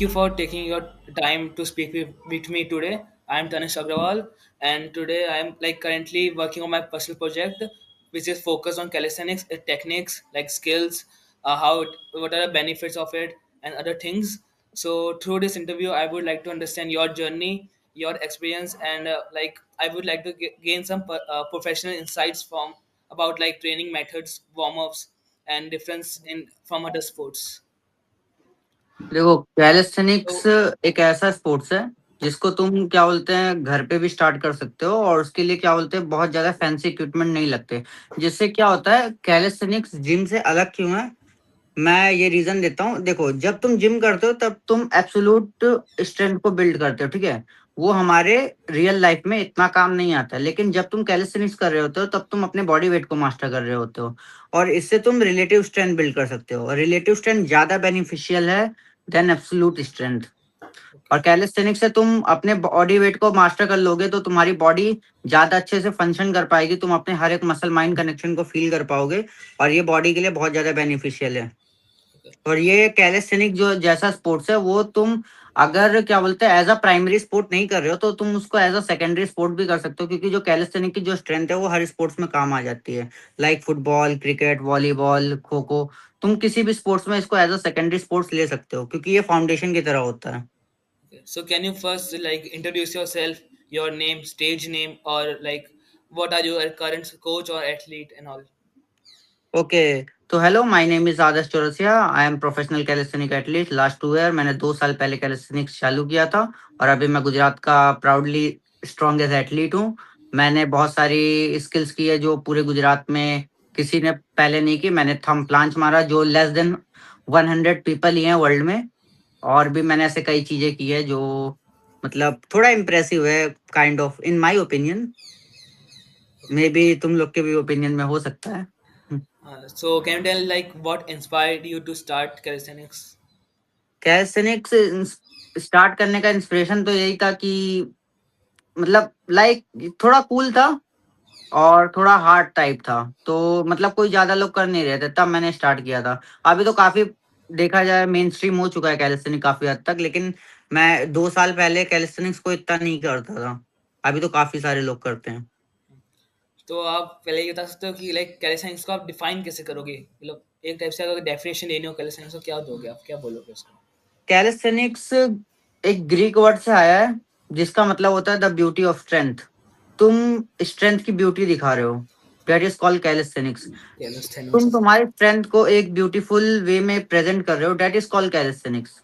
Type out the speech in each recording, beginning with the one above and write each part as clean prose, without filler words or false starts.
you for taking your time to speak with me today. I'm Tanish Agrawal, and today I'm like currently working on my personal project, which is focused on calisthenics techniques, like skills, what are the benefits of it, and other things. So through this interview, I would like to understand your journey, your experience, and like I would like to gain some professional insights from about like training methods, warm ups, and difference in from other sports. देखो, calisthenics So एक ऐसा sports है जिसको तुम क्या बोलते हैं घर पे भी स्टार्ट कर सकते हो और उसके लिए क्या बोलते हैं बहुत ज्यादा फैंसी इक्विपमेंट नहीं लगते। जिससे क्या होता है कैलिस्थेनिक्स जिम से अलग क्यों है, मैं ये रीजन देता हूँ। देखो, जब तुम जिम करते हो तब तुम एब्सोल्यूट स्ट्रेंथ को बिल्ड करते हो, ठीक है। वो हमारे रियल लाइफ में इतना काम नहीं आता, लेकिन जब तुम कैलिस्थेनिक्स कर रहे होते हो तब तुम अपने बॉडी वेट को मास्टर कर रहे होते हो और इससे तुम रिलेटिव स्ट्रेंथ बिल्ड कर सकते हो और रिलेटिव स्ट्रेंथ ज्यादा बेनिफिशियल है देन एब्सोल्यूट स्ट्रेंथ। और okay. कैलिस्थेनिक्स से तुम अपने बॉडी वेट को मास्टर कर लोगे तो तुम्हारी बॉडी ज्यादा अच्छे से फंक्शन कर पाएगी, तुम अपने हर एक मसल माइंड कनेक्शन को फील कर पाओगे और ये बॉडी के लिए बहुत ज्यादा बेनिफिशियल है। और ये कैलिस्थेनिक जो जैसा स्पोर्ट्स है वो तुम अगर क्या बोलते हैं एज अ प्राइमरी स्पोर्ट नहीं कर रहे हो तो तुम उसको एज अ सेकेंडरी स्पोर्ट भी कर सकते हो, क्योंकि जो कैलिस्थेनिक की जो स्ट्रेंथ है वो हर स्पोर्ट्स में काम आ जाती है। Like football, cricket, volleyball, kho kho, तुम किसी भी स्पोर्ट्स में इसको एज अ सेकेंडरी स्पोर्ट्स ले सकते हो क्योंकि ये फाउंडेशन की तरह होता है। Okay. So can you first like introduce yourself, your name, stage name, or like what are your current coach or athlete and all? Okay, तो hello, my name is Adarsh Chaurasia. I am professional calisthenic athlete. Last 2 year मैंने 2 साल पहले calisthenics चालू किया था और अभी मैं गुजरात का प्राउडली स्ट्रॉन्गेस्ट एथलीट हूँ। मैंने बहुत सारी स्किल्स की है जो पूरे गुजरात में किसी ने पहले नहीं की। मैंने थंब प्लांच मारा जो लेस देन 100 पीपल ही हैं वर्ल्ड में। और भी मैंने ऐसे कई चीजें की है जो मतलब थोड़ा इम्प्रेसिव है, kind of in my opinion. May be तुम लोग के भी ओपिनियन में हो सकता है। So can you tell like what inspired you to start calisthenics? Calisthenics start करने का इंस्पिरेशन तो यही था कि मतलब लाइक थोड़ा कूल था और थोड़ा हार्ड टाइप था, तो मतलब कोई ज्यादा लोग कर नहीं रहे थे तब मैंने स्टार्ट किया था। अभी तो काफी देखा जाए मेन स्ट्रीम हो चुका है कैलिस्थेनिक काफी हद तक, लेकिन मैं 2 साल पहले कैलिस्थेनिक्स को इतना नहीं करता था। अभी तो काफी सारे लोग करते हैं। तो आप पहले ये बता सकते हो कि लाइक calisthenics को आप डिफाइन कैसे करोगे? मतलब एक टाइप से अगर डेफिनेशन देनी हो calisthenics को क्या दोगे आप? क्या बोलोगे उसको? कैलिस्थेनिक्स एक ग्रीक वर्ड से आया है जिसका मतलब होता है द ब्यूटी ऑफ स्ट्रेंथ। तुम स्ट्रेंथ की ब्यूटी दिखा रहे हो, दैट इज कॉल्ड कैलिस्थेनिक्स। तुम Calisthenics. तुम्हारी स्ट्रेंथ को एक ब्यूटीफुल वे में प्रेजेंट कर रहे हो, that is called calisthenics.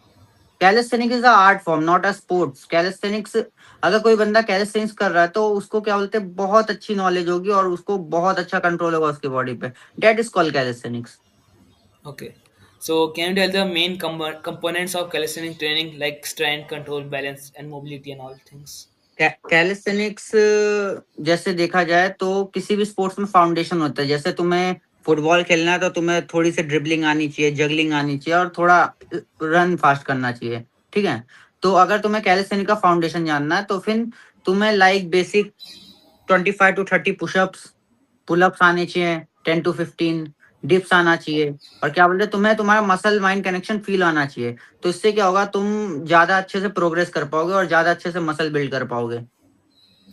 Calisthenics is a art form not a sports. Calisthenics, अगर कोई बंदा कैलिस्थेनिक्स कर रहा है तो उसको क्या बोलते हैं बहुत अच्छी नॉलेज होगी और उसको बहुत अच्छा कंट्रोल होगा उसकी बॉडी पे, that is called calisthenics. Okay. So can you tell the main components of calisthenics training like strength, control, balance, and mobility and all things? Calisthenics जैसे देखा जाए तो किसी भी स्पोर्ट्स में फाउंडेशन होता है। जैसे तुम्हें फुटबॉल खेलना है तो तुम्हें थोड़ी सी ड्रिबलिंग आनी चाहिए, जगलिंग आनी चाहिए और थोड़ा रन फास्ट करना चाहिए, ठीक है। तो अगर तुम्हें कैलिस्थेनिक का फाउंडेशन जानना है तो फिर तुम्हें like basic 25 to 30 pushups, pullups आने चाहिए, 10 to 15 डिप्स आना चाहिए और क्या बोलते हैं तुम्हें तुम्हारा मसल माइंड कनेक्शन फील आना चाहिए। तो इससे क्या होगा, तुम ज्यादा अच्छे से प्रोग्रेस कर पाओगे और ज्यादा अच्छे से मसल बिल्ड कर पाओगे।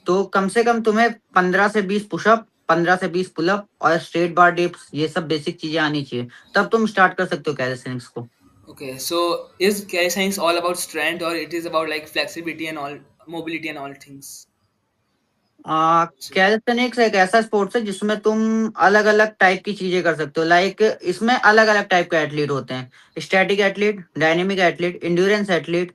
तो कम से कम तुम्हें 15 से 20 पुशअप, 15 से 20 पुलअप और स्ट्रेट बार डिप्स, ये सब बेसिक चीजें आनी चाहिए, तब तुम स्टार्ट कर सकते हो कैलिस्थेनिक्स को। Okay, so is calisthenics all about strength or it is about like flexibility and all mobility and all things? Calisthenics एक ऐसा स्पोर्ट्स है जिसमें तुम अलग अलग टाइप की चीजें कर सकते हो। लाइक इसमें अलग अलग टाइप के एथलीट होते हैं, static athlete, dynamic athlete, endurance athlete,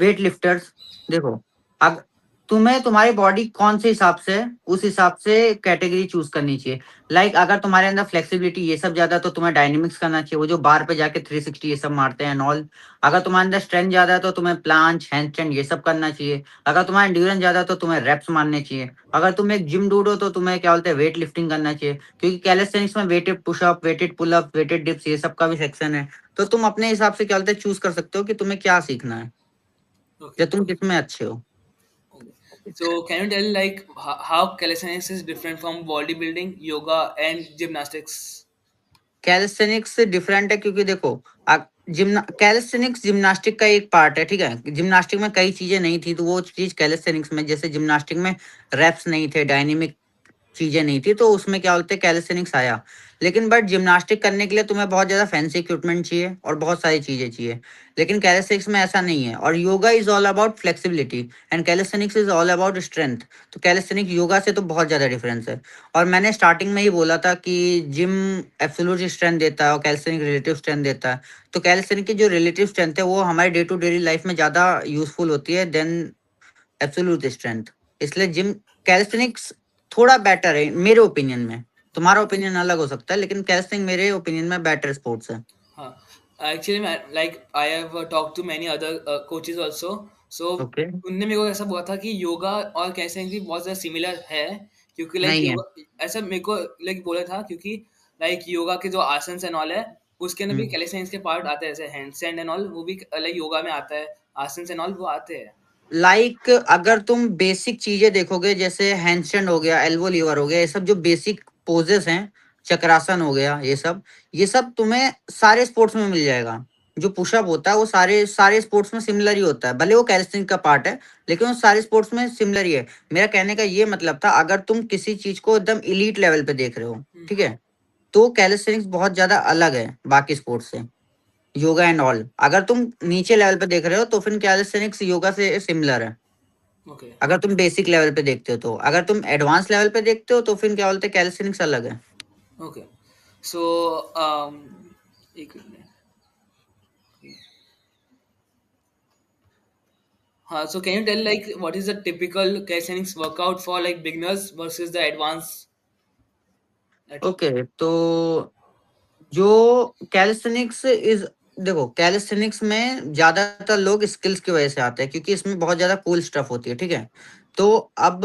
weight lifters. देखो, अग तुम्हें तुम्हारी बॉडी कौन से हिसाब से है, उस हिसाब से कैटेगरी चूज करनी चाहिए। लाइक अगर तुम्हारे अंदर फ्लेक्सिबिलिटी ये सब ज्यादा है तो तुम्हें डायनेमिक्स करना चाहिए, वो जो बार पे जाके 360 ये सब मारते हैं ऑल। अगर तुम्हारे अंदर स्ट्रेंथ ज्यादा है तो तुम्हें प्लांच, हैंडस्टैंड ये सब करना चाहिए। अगर तुम्हारा एंड्योरेंस ज्यादा है तो तुम्हें रेप्स मारने चाहिए। अगर तुम एक जिम डूड हो तो तुम्हें क्या बोलते हैं वेट लिफ्टिंग करना चाहिए, क्योंकि कैलिस्थेनिक्स में weighted pushup, weighted pullup, weighted dips ये सब का भी सेक्शन है। तो तुम अपने हिसाब से क्या बोलते हैं चूज कर सकते हो कि तुम्हें क्या सीखना है या Okay. तुम किसमें अच्छे हो। Okay. So can you tell like how calisthenics is different from bodybuilding, yoga, and gymnastics? Calisthenics different है क्योंकि देखो, कैलिस्थेनिक्स जिम्नास्टिक का एक पार्ट है, ठीक है। जिम्नास्टिक में कई चीजें नहीं थी, तो वो चीज कैलिस्थेनिक्स में, जैसे जिम्नास्टिक में रेप्स नहीं थे, डायनेमिक चीजें नहीं थी, तो उसमें क्या बोलते हैं कैलिस्थेनिक्स आया। लेकिन बट जिम्नास्टिक करने के लिए तुम्हें बहुत ज्यादा फैंसी इक्विपमेंट चाहिए और बहुत सारी चीजें चाहिए। लेकिन कैलिस्थेनिक्स में ऐसा नहीं है। और yoga is all about flexibility and calisthenics is all about strength. तो कैलिस्थेनिक योगा से तो बहुत ज्यादा डिफरेंस है। और मैंने स्टार्टिंग में ही बोला था कि जिम एब्सोल्यूट स्ट्रेंथ देता है और कैलिस्थेनिक रिलेटिव स्ट्रेंथ देता है। तो कैलिस्थेनिक की जो रिलेटिव स्ट्रेंथ है वो हमारे डे टू डेली लाइफ में ज्यादा यूजफुल होती है देन एब्सोल्यूट स्ट्रेंथ। इसलिए जिम कैलिस्थेनिक्स थोड़ा बेटर है मेरे ओपिनियन में। तुम्हारा ओपिनियन अलग हो सकता है, लेकिन कैलिस्थेनिक मेरे ओपिनियन में बेटर स्पोर्ट्स है। हाँ, एक्चुअली मैं like I have talk to many other coaches also, so okay. उनने मेरे को ऐसा बोला था कि योगा और कैसे भी बहुत ज़्यादा सिमिलर है, क्योंकि लाइक नहीं है। योगा ऐसा मेरे को लाइक बोला था, क्योंकि लाइक योगा के जो आसन एंड ऑल है उसके अंदर भी हम्म। कैलिस्थेनिक्स के पार्ट आते हैं, जैसे हैंडस्टैंड एंड ऑल, वो भी लाइक योगा में आता है, आसन एंड ऑल वो आते हैं। लाइक अगर तुम बेसिक चीजें देखोगे, जैसे हैंडस्टैंड हो गया, एल्बो लीवर हो गया, ये सब जो बेसिक पोजेस हैं, चक्रासन हो गया, ये सब तुम्हें सारे स्पोर्ट्स में मिल जाएगा। जो पुशअप होता है वो सारे सारे स्पोर्ट्स में सिमिलर ही होता है, भले वो कैलिस्थेनिक का पार्ट है, लेकिन वो सारे स्पोर्ट्स में सिमिलर ही है। मेरा कहने का ये मतलब था, अगर तुम किसी चीज को एकदम इलीट लेवल पे देख रहे हो, ठीक है, तो कैलिस्थेनिक्स बहुत ज्यादा अलग है बाकी स्पोर्ट्स से, योगा एंड ऑल। अगर तुम नीचे लेवल पे देख रहे हो तो फिर कैलिस्थेनिक्स योगा से सिमिलर है। ओके। अगर तुम बेसिक लेवल पे देखते हो, तो अगर तुम एडवांस लेवल पे देखते हो तो फिर क्या बोलते हैं कैलिस्थेनिक्स अलग है। ओके। सो एक मिनट। हाँ, so can you tell like what is the typical calisthenics workout for like beginners versus the advanced athlete? Okay, तो जो कैलिस्थेनिक्स इज, देखो कैलिस्थेनिक्स में ज्यादातर लोग स्किल्स की वजह से आते हैं, क्योंकि इसमें बहुत ज्यादा कूल स्टफ होती है, ठीक है। तो अब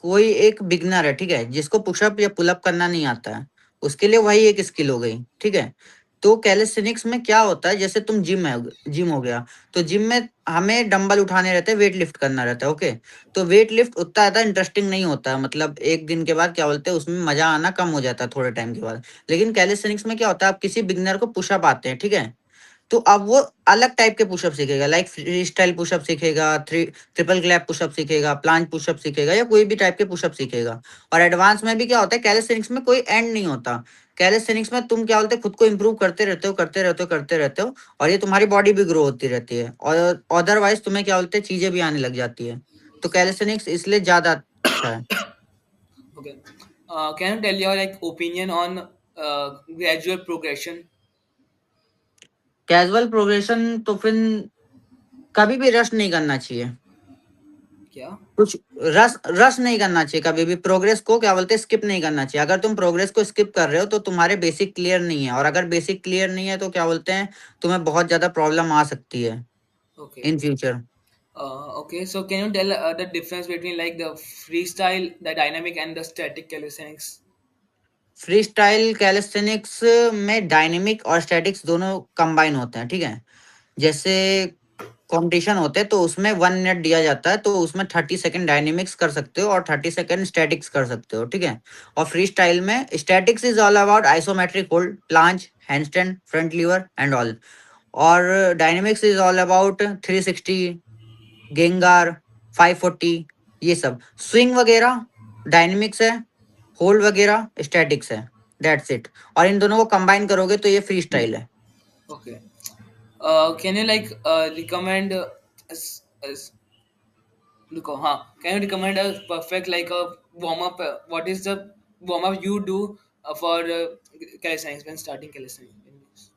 कोई एक बिगनर है, ठीक है, जिसको पुशअप या पुलअप करना नहीं आता है, उसके लिए वही एक स्किल हो गई, ठीक है। तो कैलिस्थेनिक्स में क्या होता है, जैसे तुम जिम हो गया, तो जिम में हमें डंबल उठाने रहते हैं, वेट लिफ्ट करना रहता है, ओके। तो वेट लिफ्ट उतना ज्यादा इंटरेस्टिंग नहीं होता है, मतलब एक दिन के बाद क्या बोलते हैं उसमें मजा आना कम हो जाता है थोड़े टाइम के बाद। लेकिन कैलिस्थेनिक्स में क्या होता है, आप किसी बिगनर को पुशअप आते हैं, ठीक है, तो अब वो अलग टाइप के पुशअप सीखेगा, लाइक फ्री स्टाइल पुशअप सीखेगा, ट्रिपल क्लैप पुशअप सीखेगा, प्लांट पुशअप सीखेगा, या कोई भी टाइप के पुशअप सीखेगा। और एडवांस में भी क्या होता है, कैलिस्थेनिक्स में कोई एंड नहीं होता। कैलिस्थेनिक्स में तुम क्या बोलते हैं खुद को इंप्रूव करते रहते हो, करते रहते हो, करते रहते हो, और ये तुम्हारी बॉडी भी ग्रो होती रहती है, और अदरवाइज तुम्हें क्या बोलते हैं चीजें भी आने लग जाती है। तो कैलिस्थेनिक्स इसलिए ज्यादा अच्छा है। Okay. Can you tell your like opinion on gradual progression? Casual progression तो फिर कभी भी रश नहीं करना चाहिए। क्या? कुछ रस रस नहीं करना चाहिए कभी भी, प्रोग्रेस को क्या बोलते हैं स्किप नहीं करना चाहिए। अगर तुम प्रोग्रेस को स्किप कर रहे हो तो तुम्हारे बेसिक क्लियर नहीं है, और अगर बेसिक क्लियर नहीं है तो क्या बोलते हैं तुम्हें बहुत ज्यादा प्रॉब्लम आ सकती है Okay. In future. Okay. So can you tell the difference between like the freestyle, the dynamic, and the static calisthenics? Free style calisthenics में डायनेमिक और स्टैटिक्स दोनों कंबाइन होते हैं, ठीक है। जैसे कंपटीशन होते हैं तो उसमें 1 मिनट दिया जाता है, तो उसमें 30 सेकंड डायनेमिक्स कर सकते हो और 30 सेकंड स्टैटिक्स कर सकते हो, ठीक है। और फ्री स्टाइल में statics is all about isometric hold, planche, handstand, front lever and all. और डायनेमिक्स इज ऑल अबाउट 360, गेंगार, 540, ये सब स्विंग वगैरह डायनेमिक्स है, होल्ड वगैरह स्टैटिक्स है, दैट्स इट। और इन दोनों को कंबाइन करोगे तो ये फ्री स्टाइल है। Okay. Can you like recommend as हाँ, can you recommend a perfect like a warm up? What is the warm up you do for calisthenics when starting calisthenics?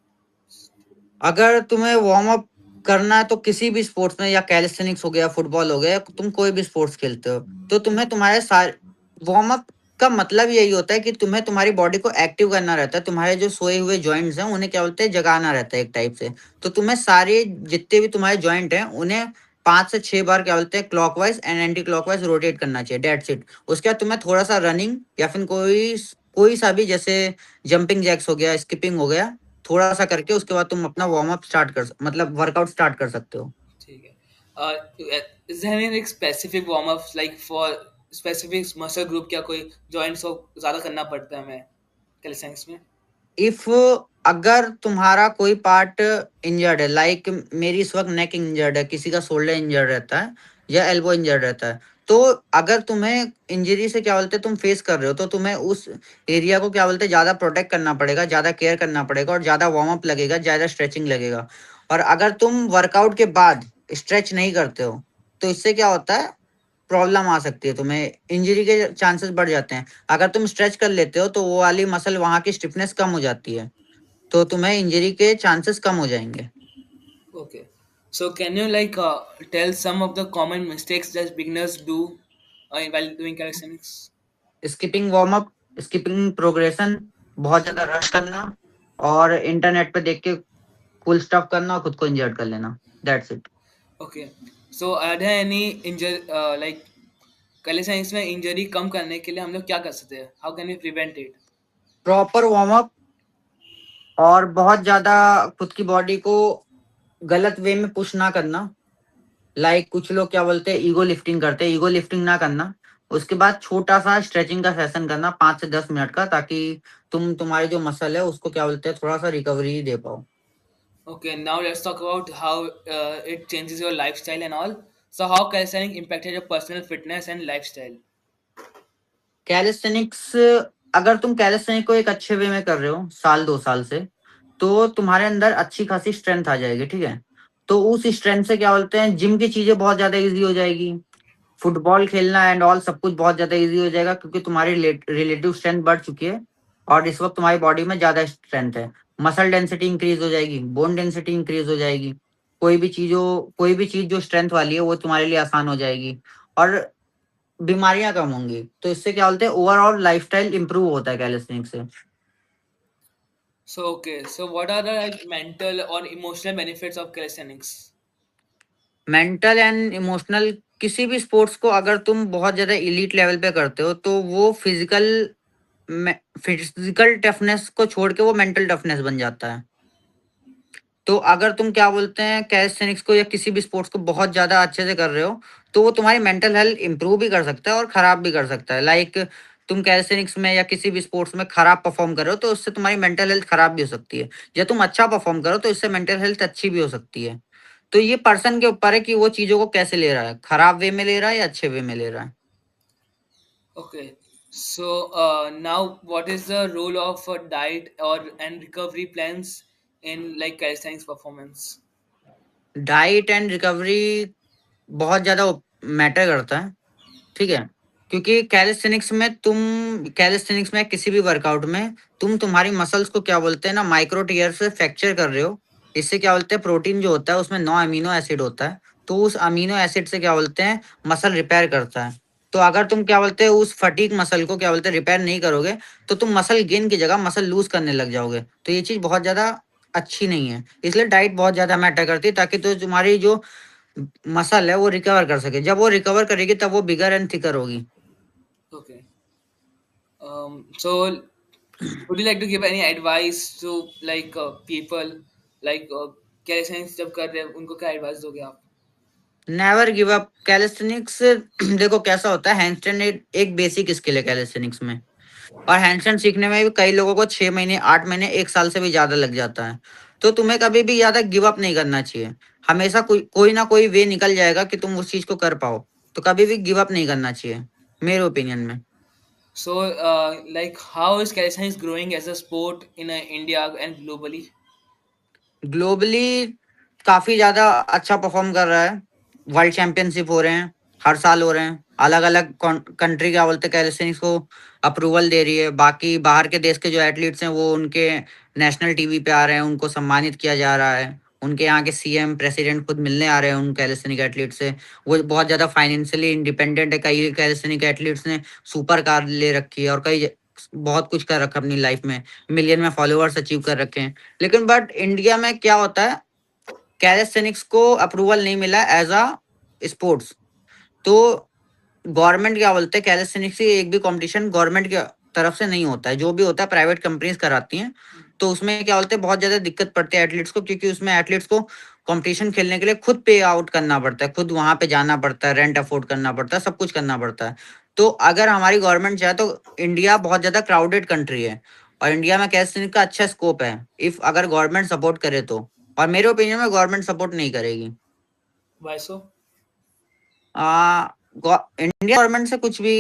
अगर तुम्हें वार्म अप करना है तो किसी भी sports में, या कैलिस्थेनिक्स हो गया, फुटबॉल हो गया, या तुम कोई भी स्पोर्ट्स खेलते हो, तो तुम्हें तुम्हारे सारे वार्म अप का मतलब यही होता है कि तुम्हें तुम्हारी बॉडी को एक्टिव करना रहता है, तुम्हारे जो सोए हुए जॉइंट्स हैं उन्हें क्या बोलते हैं जगाना रहता है एक टाइप से। तो तुम्हें सारे जितने भी तुम्हारे जॉइंट हैं उन्हें 5 से 6 बार क्या बोलते हैं clockwise and anti clockwise rotate करना चाहिए, डेट्स इट। उसके बाद तुम्हें थोड़ा सा रनिंग या फिर कोई कोई सा भी, जैसे जंपिंग जैक्स हो गया, स्किपिंग हो गया, थोड़ा-सा करके उसके बाद तुम अपना वार्म अप स्टार्ट मतलब वर्कआउट स्टार्ट कर सकते हो। ठीक है। Is there any like specific warm ups like for specific muscle group, क्या कोई joints को ज़्यादा करना पड़ता है हमें calisthenics में? इफ अगर तुम्हारा कोई पार्ट इंजर्ड है, लाइक मेरी इस वक्त नेक इंजर्ड है, किसी का शोल्डर इंजर्ड रहता है या एल्बो इंजर्ड रहता है, तो अगर तुम्हें इंजरी से क्या बोलते हैं तुम फेस कर रहे हो, तो तुम्हें उस एरिया को क्या बोलते हैं ज्यादा प्रोटेक्ट करना पड़ेगा, ज्यादा केयर करना पड़ेगा और ज्यादा वार्म अप लगेगा, ज्यादा स्ट्रेचिंग लगेगा। और अगर तुम वर्कआउट के बाद स्ट्रेच नहीं करते हो, तो इससे क्या होता है, प्रॉब्लम आ सकती है, तुम्हें इंजरी के चांसेस बढ़ जाते हैं। अगर तुम स्ट्रेच कर लेते हो तो वो वाली मसल वहां की स्टिफनेस कम हो जाती है, तो तुम्हें इंजरी के चांसेस कम हो जाएंगे। Okay. So can you tell some of the common mistakes that beginners do while doing calisthenics? Skipping warm up, skipping progression, बहुत ज्यादा रश करना और इंटरनेट पे देख के फुल स्टॉप करना और खुद को इंजर्ड कर लेना, that's it. Okay. So are there any injury calisthenics में इंजरी कम करने के लिए हम लोग क्या कर सकते हैं? How can we prevent it? Proper warm up और बहुत ज्यादा खुद की बॉडी को गलत वे में पुश ना करना। लाइक कुछ लोग क्या बोलते हैं ईगो लिफ्टिंग करते हैं, ईगो लिफ्टिंग ना करना। उसके बाद छोटा सा स्ट्रेचिंग का सेशन करना 5 से 10 मिनट का, ताकि तुम तुम्हारी जो मसल है उसको क्या बोलते हैं थोड़ा सा रिकवरी दे पाओ। Okay. Now let's talk about how it changes your lifestyle and all. So how calisthenics impacted your personal fitness and lifestyle? Calisthenics, अगर तुम कैलिस्थेनिक को एक अच्छे वे में कर रहे हो साल 2 साल से, तो तुम्हारे अंदर अच्छी खासी स्ट्रेंथ आ जाएगी, ठीक है। तो उस स्ट्रेंथ से क्या बोलते हैं जिम की चीजें बहुत ज्यादा इजी हो जाएगी, फुटबॉल खेलना एंड ऑल सब कुछ बहुत ज्यादा इजी हो जाएगा, क्योंकि तुम्हारी रिलेटिव स्ट्रेंथ बढ़ चुकी है और इस वक्त तुम्हारी बॉडी में ज्यादा स्ट्रेंथ है। मसल डेंसिटी इंक्रीज हो जाएगी, बोन डेंसिटी इंक्रीज हो जाएगी, कोई भी चीज जो स्ट्रेंथ वाली है वो तुम्हारे लिए आसान हो जाएगी और बीमारियां कम होंगी। तो इससे क्या बोलते हैं ओवरऑल लाइफस्टाइल इंप्रूव होता है कैलिस्थेनिक्स से। So okay. So what are the mental or emotional benefits of calisthenics? Mental and emotional, किसी भी स्पोर्ट्स को अगर तुम बहुत ज्यादा इलीट लेवल पे करते हो तो वो फिजिकल टफनेस को छोड़ के वो मेंटल टफनेस बन जाता है। तो अगर तुम क्या बोलते हैं कैलिस्थेनिक्स को या किसी भी स्पोर्ट्स को बहुत ज्यादा अच्छे से कर रहे हो, तो वो तुम्हारी मेंटल हेल्थ इंप्रूव भी कर सकता है और खराब भी कर सकता है। लाइक तुम कैलिस्थेनिक्स में या किसी भी स्पोर्ट्स में खराब परफॉर्म कर रहे हो तो उससे तुम्हारी मेंटल हेल्थ खराब भी हो सकती है, या तुम अच्छा परफॉर्म करो तो इससे मेंटल हेल्थ अच्छी भी हो सकती है। तो ये पर्सन के ऊपर है कि वो चीजों को कैसे ले रहा है, खराब वे में ले रहा है या अच्छे वे में ले रहा है। Okay. So now, what is the role of diet or and recovery plans in calisthenics performance? Diet and recovery बहुत ज्यादा मैटर करता है, ठीक है। क्योंकि कैलिस्थेनिक्स में किसी भी वर्कआउट में तुम तुम्हारी मसल्स को क्या बोलते हैं ना माइक्रो टीयर से फ्रैक्चर कर रहे हो। इससे क्या बोलते हैं प्रोटीन जो होता है उसमें 9 अमीनो एसिड होता है, तो उस अमीनो एसिड से क्या बोलते हैं मसल रिपेयर करता है। तो अगर तुम क्या बोलते हैं उस फटीक मसल को क्या बोलते हैं रिपेयर नहीं करोगे, तो तुम मसल गेन की जगह मसल लूज करने लग जाओगे, तो ये चीज बहुत ज्यादा अच्छी नहीं है। इसलिए डाइट बहुत ज्यादा मैटर करती है, ताकि तो तुम्हारी जो मसल है वो रिकवर कर सके, जब वो रिकवर करेगी तब वो बिगर एंड थिकर होगी। Okay. So, would you like to give any advice to people calisthenics जब कर रहे हैं उनको क्या advice दोगे आप? Never give up calisthenics. देखो कैसा होता है, हैंडस्टैंड एक बेसिक स्किल है कैलिस्थेनिक्स में, और हैंडस्टैंड सीखने में भी कई लोगों को 6 महीने 8 महीने 1 साल से भी ज्यादा लग जाता है। तो तुम्हें कभी भी ज्यादा गिव अप नहीं करना चाहिए, हमेशा कोई ना कोई वे निकल जाएगा कि तुम उस चीज को कर पाओ। तो कभी भी गिव अप नहीं करना चाहिए मेरे ओपिनियन में। So, how is calisthenics growing as a sport in India and globally? Globally काफी ज्यादा अच्छा परफॉर्म कर रहा है, वर्ल्ड चैंपियनशिप हो रहे हैं, हर साल हो रहे हैं। अलग अलग कंट्री क्या बोलते हैं कैलिस्थेनिक्स को अप्रूवल दे रही है, बाकी बाहर के देश के जो एथलीट्स हैं वो उनके नेशनल टीवी पे आ रहे हैं, उनको सम्मानित किया जा रहा है। उनके यहाँ के सीएम प्रेसिडेंट खुद मिलने आ रहे हैं उन कैलिस्थेनिक एथलीट से। वो बहुत ज्यादा फाइनेंशियली इंडिपेंडेंट है, कई कैलिस्थेनिक एथलीट्स ने सुपर कार ले रखी है और कई बहुत कुछ कर रखा है अपनी लाइफ में, मिलियन में फॉलोअर्स अचीव कर रखे हैं। लेकिन बट इंडिया में क्या होता है, कैलिस्थेनिक्स को अप्रूवल नहीं मिला एज अ स्पोर्ट्स। तो गवर्नमेंट क्या बोलते हैं कैलिस्थेनिक्स की एक भी कंपटीशन गवर्नमेंट की तरफ से नहीं होता है, जो भी होता है प्राइवेट कंपनीज कराती हैं। तो उसमें क्या बोलते हैं बहुत ज्यादा दिक्कत पड़ती है एथलीट्स को, क्योंकि उसमें एथलीट्स को कंपटीशन खेलने के लिए खुद पे आउट करना पड़ता है, खुद वहां पे जाना पड़ता है, रेंट अफोर्ड करना पड़ता है, सब कुछ करना पड़ता है। तो अगर हमारी गवर्नमेंट चाहे तो इंडिया बहुत ज्यादा क्राउडेड कंट्री है, और इंडिया में कैलिस्थेनिक्स का अच्छा स्कोप है, इफ अगर गवर्नमेंट सपोर्ट करे तो। और मेरे ओपिनियन में गवर्नमेंट सपोर्ट नहीं करेगी। Why so? इंडिया गवर्नमेंट से कुछ भी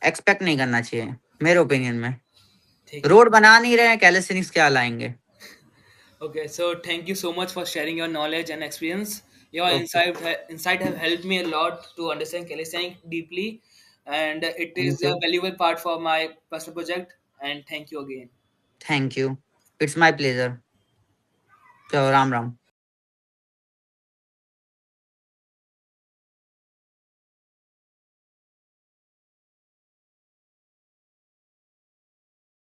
एक्सपेक्ट नहीं करना चाहिए मेरे ओपिनियन में। ठीक है। रोड बना नहीं रहे हैं, कैलिस्थेनिक्स क्या लाएंगे? Okay, so thank you so much for sharing your knowledge and experience. Your okay, insight have helped me a lot to understand calisthenics deeply, and it thank is you, a valuable part for my personal project. And thank you again. Thank you, it's my pleasure. चलो, राम राम।